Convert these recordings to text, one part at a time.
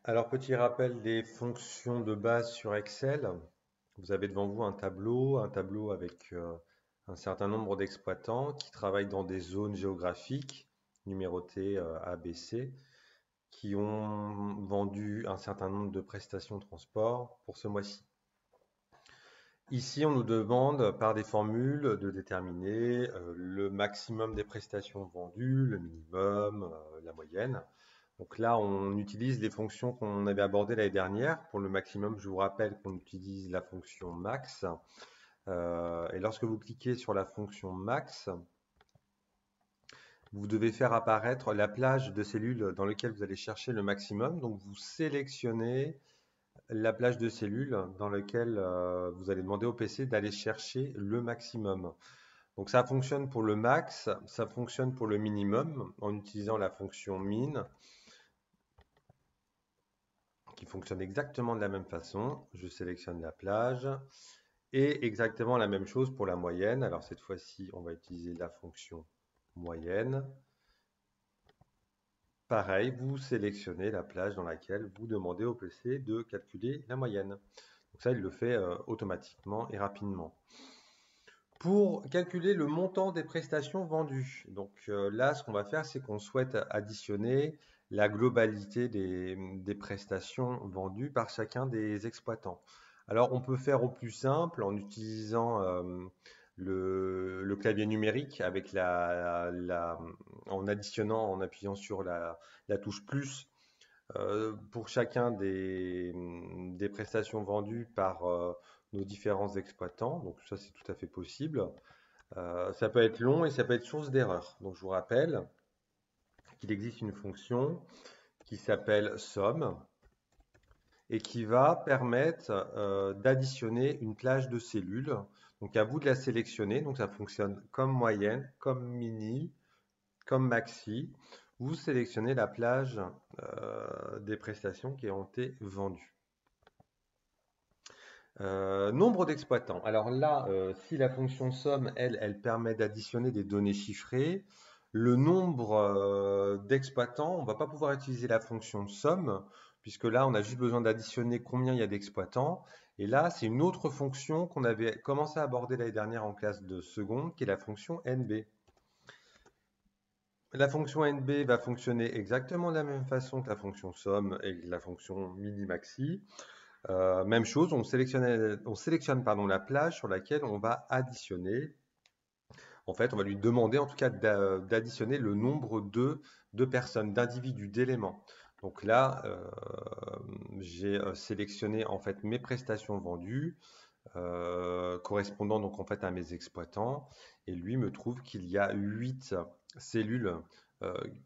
Alors, petit rappel des fonctions de base sur Excel. Vous avez devant vous un tableau avec un certain nombre d'exploitants qui travaillent dans des zones géographiques numérotées A, B, C, qui ont vendu un certain nombre de prestations de transport pour ce mois-ci. Ici, on nous demande par des formules de déterminer le maximum des prestations vendues, le minimum, la moyenne. Donc là, on utilise les fonctions qu'on avait abordées l'année dernière. Pour le maximum, je vous rappelle qu'on utilise la fonction max. Et lorsque vous cliquez sur la fonction max, vous devez faire apparaître la plage de cellules dans laquelle vous allez chercher le maximum. Donc vous sélectionnez la plage de cellules dans laquelle vous allez demander au PC d'aller chercher le maximum. Donc ça fonctionne pour le max, ça fonctionne pour le minimum en utilisant la fonction min qui fonctionne exactement de la même façon. Je sélectionne la plage et exactement la même chose pour la moyenne. Alors cette fois-ci, on va utiliser la fonction moyenne. Pareil, vous sélectionnez la plage dans laquelle vous demandez au PC de calculer la moyenne. Donc ça, il le fait automatiquement et rapidement. Pour calculer le montant des prestations vendues, donc là, ce qu'on va faire, c'est qu'on souhaite additionner la globalité des prestations vendues par chacun des exploitants. Alors, on peut faire au plus simple en utilisant le clavier numérique avec en additionnant, en appuyant sur la touche plus pour chacun des prestations vendues par nos différents exploitants. Donc ça, c'est tout à fait possible. Ça peut être long et ça peut être source d'erreur. Donc je vous rappelle qu'il existe une fonction qui s'appelle somme et qui va permettre d'additionner une plage de cellules. Donc à vous de la sélectionner. Donc ça fonctionne comme moyenne, comme mini, comme maxi. Vous sélectionnez la plage des prestations qui ont été vendues. Nombre d'exploitants. Alors là, si la fonction somme, elle permet d'additionner des données chiffrées, le nombre d'exploitants, on ne va pas pouvoir utiliser la fonction somme, puisque là, on a juste besoin d'additionner combien il y a d'exploitants. Et là, c'est une autre fonction qu'on avait commencé à aborder l'année dernière en classe de seconde, qui est la fonction NB. La fonction NB va fonctionner exactement de la même façon que la fonction somme et la fonction mini-maxi. Même chose, on sélectionne pardon, la plage sur laquelle on va additionner. En fait, on va lui demander en tout cas d'additionner le nombre de personnes, d'individus, d'éléments. Donc là, j'ai sélectionné en fait mes prestations vendues correspondant donc en fait à mes exploitants et lui me trouve qu'il y a 8 cellules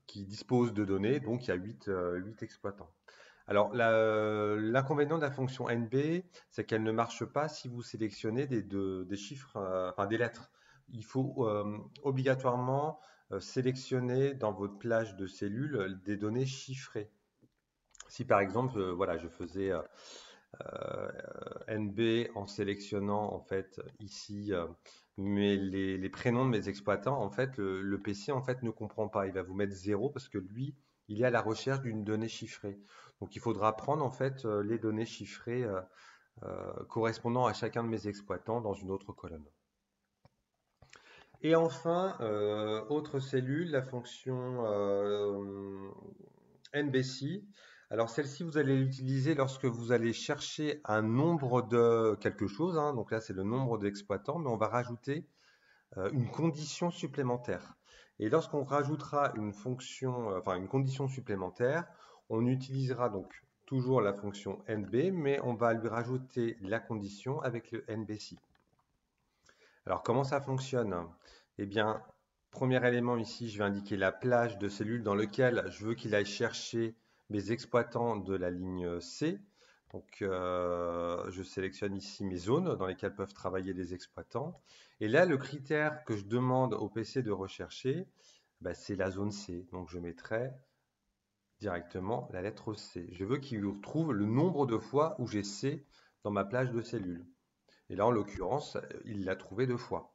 qui disposent de données, donc il y a 8 exploitants. Alors, l'inconvénient de la fonction NB, c'est qu'elle ne marche pas si vous sélectionnez des chiffres, enfin des lettres. Il faut obligatoirement sélectionner dans votre plage de cellules des données chiffrées. Si par exemple, voilà, je faisais NB en sélectionnant en fait ici les prénoms de mes exploitants, en fait le PC en fait ne comprend pas. Il va vous mettre 0 parce que lui, il est à la recherche d'une donnée chiffrée. Donc il faudra prendre en fait les données chiffrées correspondant à chacun de mes exploitants dans une autre colonne. Et enfin, autre cellule, la fonction NBC. Alors celle-ci, vous allez l'utiliser lorsque vous allez chercher un nombre de quelque chose, hein. Donc là, c'est le nombre d'exploitants, mais on va rajouter une condition supplémentaire. Et lorsqu'on rajoutera une fonction, enfin une condition supplémentaire, on utilisera donc toujours la fonction NB, mais on va lui rajouter la condition avec le NBC. Alors comment ça fonctionne? Eh bien, premier élément ici, je vais indiquer la plage de cellules dans lequel je veux qu'il aille chercher mes exploitants de la ligne C. Donc, je sélectionne ici mes zones dans lesquelles peuvent travailler les exploitants. Et là, le critère que je demande au PC de rechercher, bah, c'est la zone C. Donc, je mettrai directement la lettre C. Je veux qu'il retrouve le nombre de fois où j'ai C dans ma plage de cellules. Et là, en l'occurrence, il l'a trouvé 2 fois.